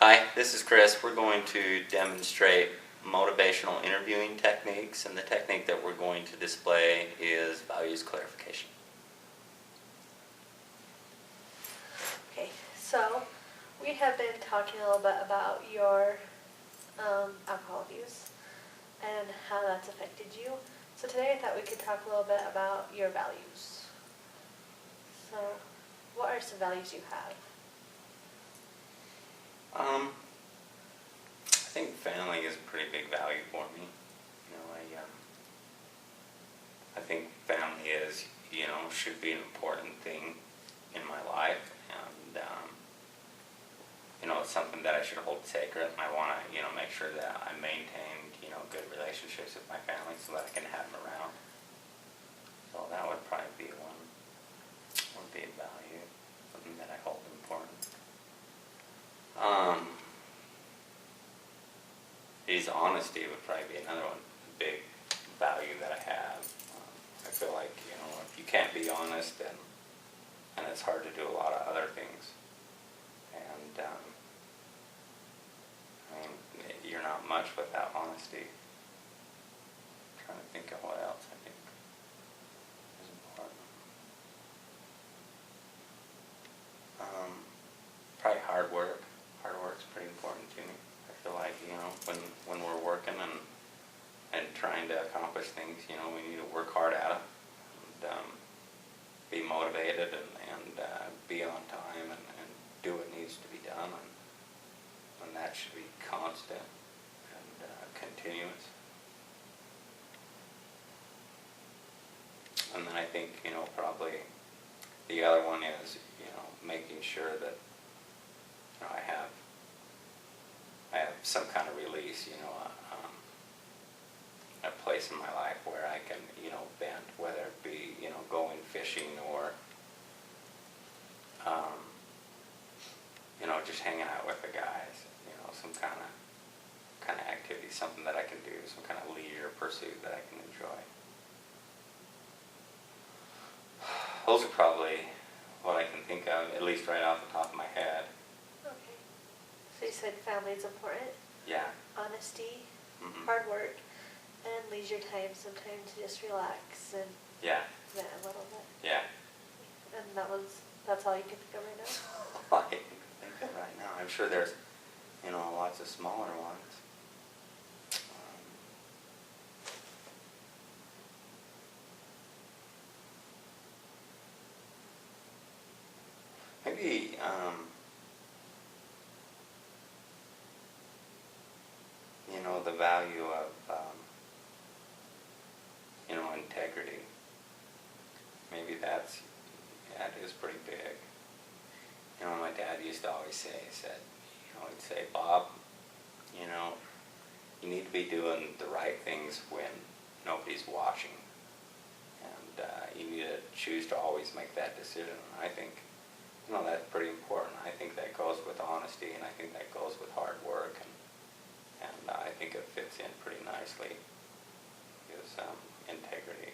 Hi, this is Chris. We're going to demonstrate motivational interviewing techniques, and the technique that we're going to display is values clarification. Okay, so we have been talking a little bit about your alcohol use and how that's affected you. So today I thought we could talk a little bit about your values. So what are some values you have? I think family is a pretty big value for me. I think family should be an important thing in my life, and it's something that I should hold sacred, and I want to, make sure that I maintain, good relationships with my family so that I can have them around. So that would probably be one big value, something that I hold important. Honesty would probably be another one, big value that I have. I feel like, if you can't be honest, then it's hard to do a lot of other things. And, you're not much without honesty. I'm trying to think of what else I think is important. Probably hard work. Hard work's pretty important to me. I feel like, when we're working and trying to accomplish things, we need to work hard at it and be motivated and be on time and do what needs to be done, and that should be constant and continuous. And then I think, probably the other one is, making sure that I have some kind of release, a place in my life where I can, vent, whether it be, going fishing or, just hanging out with the guys, some kind of activity, something that I can do, some kind of leisure pursuit that I can enjoy. Those are probably what I can think of, at least right off the top of my head. Okay. So you said family is important? Yeah. Honesty, Mm-hmm. hard work, and leisure time sometimes to just relax and Yeah. vent a little bit. Yeah. And that's all you can think of right now? I can think of right now. I'm sure there's, lots of smaller ones. Maybe, the value of, integrity. Maybe that is pretty big. My dad used to always say, he'd say, Bob, you need to be doing the right things when nobody's watching. And you need to choose to always make that decision. And I think, that's pretty important. I think that goes with honesty, and I think that goes with hard work, and I think it fits in pretty nicely. Is integrity.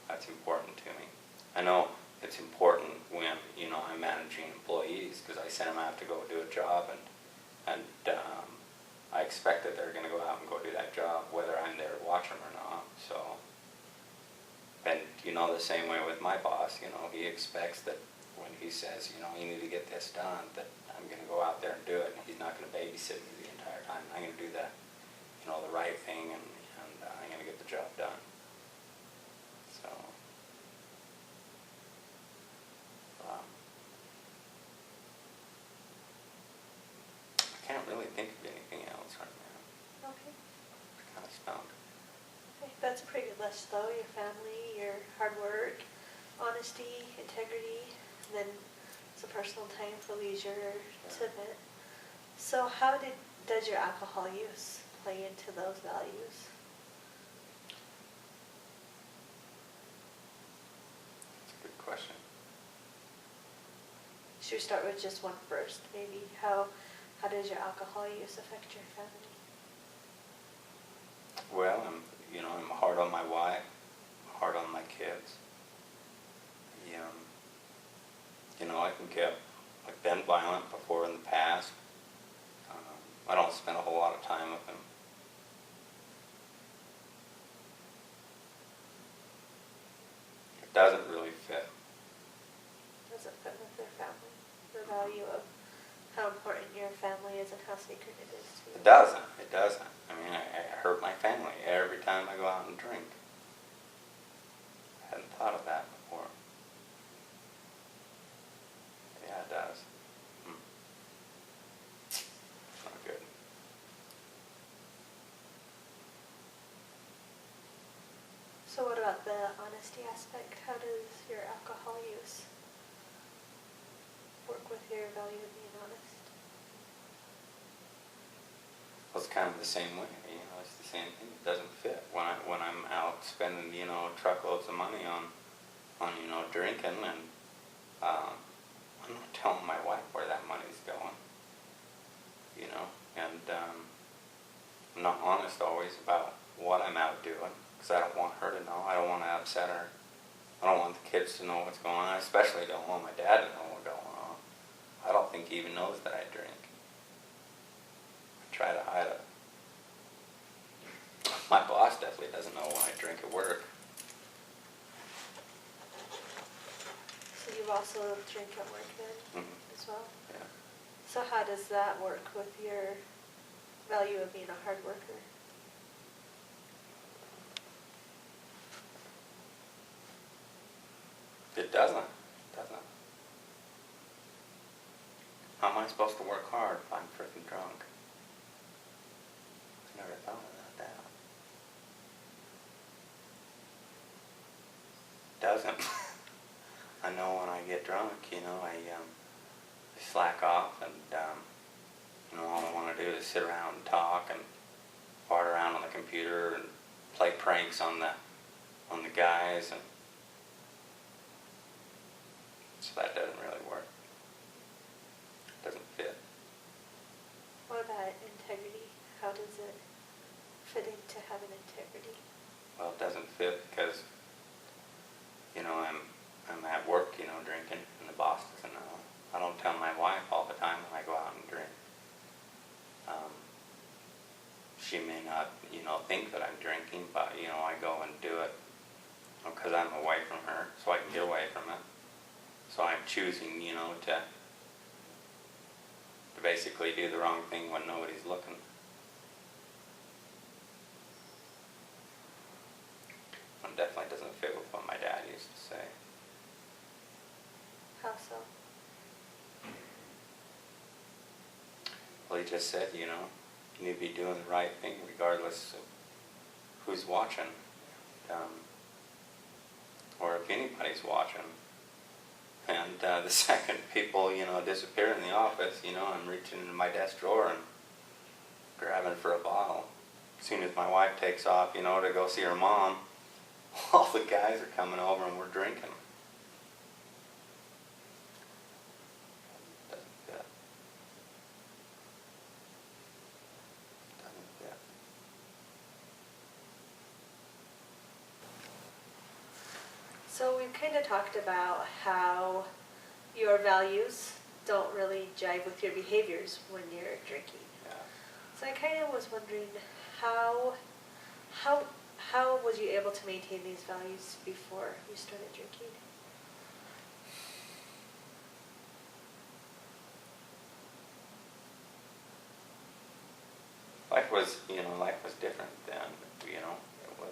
That's important to me. I know it's important when, I'm managing employees, because I send them out to go do a job, and I expect that they're going to go out and go do that job, whether I'm there to watch them or not. So, and the same way with my boss, he expects that when he says, you need to get this done, that I'm going to go out there and do it, and he's not going to babysit me the entire time. I'm going to do the right thing, and I'm going to get the job done. So, I can't really think of anything else right now. Okay. I'm kind of stumped. Okay. That's a pretty good list, though. Your family, your hard work, honesty, integrity, and then some personal time for leisure to vent. So how does your alcohol use play into those values? That's a good question. Should we start with just one first? Maybe how does your alcohol use affect your family? Well, I'm hard on my wife, hard on my kids. I think I've been violent before in the past, I don't spend a whole lot of time with them. It doesn't really fit. Doesn't fit with their family. The value of how important your family is and how sacred it is to you. It doesn't. It doesn't. I mean, I hurt my family every time I go out and drink. I hadn't thought of that before. Yeah, it does. Not good. So what about the honesty aspect? How does your alcohol use work with your value of being honest? Well, it's kind of the same way, it's the same thing. It doesn't fit. When I'm out spending, truckloads of money on drinking, and I'm not telling my wife where that money's going, and I'm not honest always about what I'm out doing, because I don't want her to know. I don't want to upset her. I don't want the kids to know what's going on. I especially don't want my dad to know what's going on. I don't think he even knows that I drink. I try to hide it. My boss definitely doesn't know when I drink at work. So you also drink at work then as well? Yeah. So how does that work with your value of being a hard worker? It doesn't. How am I supposed to work hard if I'm freaking drunk? I never thought about that. Doesn't. I know when I get drunk, I slack off, and all I want to do is sit around and talk and fart around on the computer and play pranks on the guys, and so that doesn't really work. It doesn't fit. What about integrity? How does it fit into having integrity? Well, it doesn't fit because I'm at work, drinking, and the boss doesn't know. I don't tell my wife all the time when I go out and drink. She may not, think that I'm drinking, but, I go and do it because I'm away from her, so I can get away from it. So I'm choosing, to basically do the wrong thing when nobody's looking. It definitely doesn't fit with what my dad used to say. How so? Well, he just said, you need to be doing the right thing regardless of who's watching, or if anybody's watching. And the second people, disappear in the office, I'm reaching into my desk drawer and grabbing for a bottle. As soon as my wife takes off, to go see her mom, all the guys are coming over and we're drinking. Doesn't fit. Doesn't fit. So we've kind of talked about how your values don't really jive with your behaviors when you're drinking. Yeah. So I kind of was wondering how was you able to maintain these values before you started drinking? Life was different then, it was,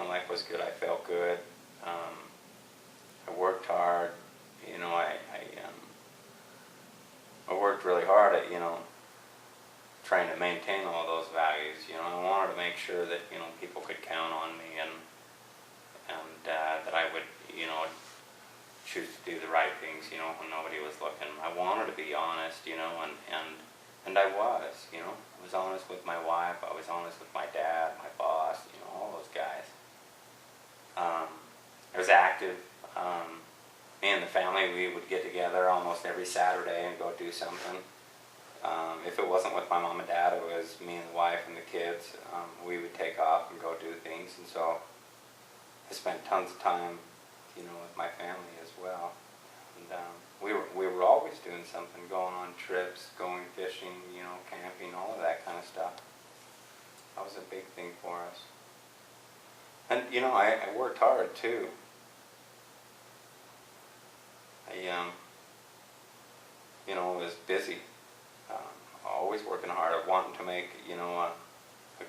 life was good. I felt good. I worked hard. I worked really hard at, trying to maintain all those values. I wanted to make sure that, people could count on me, and that I would, choose to do the right things, when nobody was looking. I wanted to be honest, and I was, I was honest with my wife. I was honest with my dad, my boss, all those guys. I was active. Me and the family, we would get together almost every Saturday and go do something. If it wasn't with my mom and dad, it was me and the wife and the kids. We would take off and go do things, and so I spent tons of time, with my family as well. And doing something, going on trips, going fishing, camping, all of that kind of stuff. That was a big thing for us. And, I worked hard, too. I was busy. Always working hard, wanting to make, a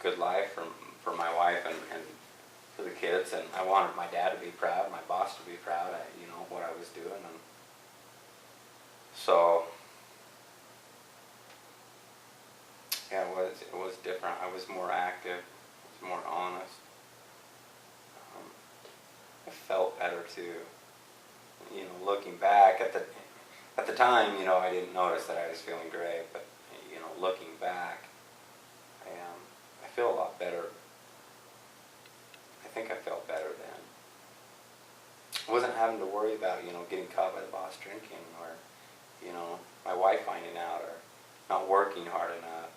good life for my wife and for the kids. And I wanted my dad to be proud, my boss to be proud of, what I was doing. And so, yeah, it was different. I was more active, I was more honest. I felt better too. Looking back at the time, I didn't notice that I was feeling great, but looking back, I feel a lot better. I think I felt better then. I wasn't having to worry about getting caught by the boss drinking, or my wife finding out, or not working hard enough,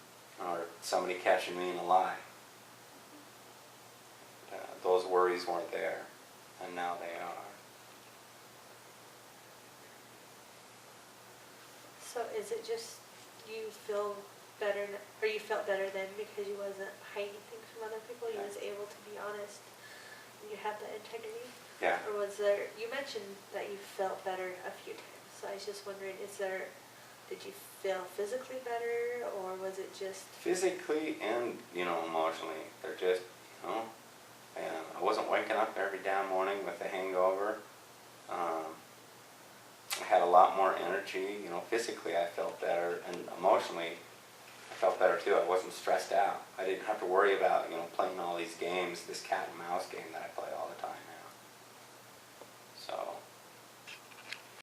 or somebody catching me in a lie. Those worries weren't there, and now they are. So is it just you feel better, or you felt better then because you wasn't hiding things from other people? You was able to be honest, and you had that integrity? Yeah. Or you mentioned that you felt better a few times, so I was just wondering, did you feel physically better, or was it just? Physically and, emotionally. They're just, and I wasn't waking up every damn morning with a hangover. I had a lot more energy. Physically I felt better, and emotionally I felt better too. I wasn't stressed out. I didn't have to worry about, playing all these games, this cat and mouse game that I play